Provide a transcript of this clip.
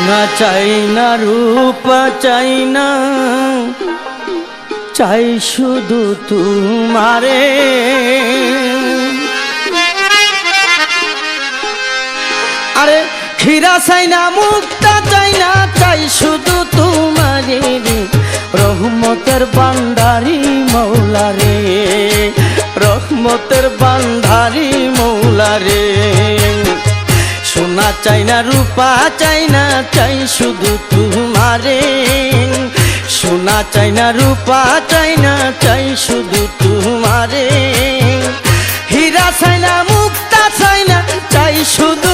সোনা চাই না রূপা চাই না, চাই শুধু তোমারে। আরে হীরা চাই না মুক্তা চাই না, চাই শুধু তোমারে। রহমতের ভান্ডারি মৌলা রে, রহমতের ভান্ডারি মৌলা রে। সোনা চাই না রূপা চাই না, চাই শুধু তোমারে। সোনা চাই না রূপা চাই না, চাই শুধু তোমারে। হীরা চাই না মুক্তা চাই না, চাই শুধু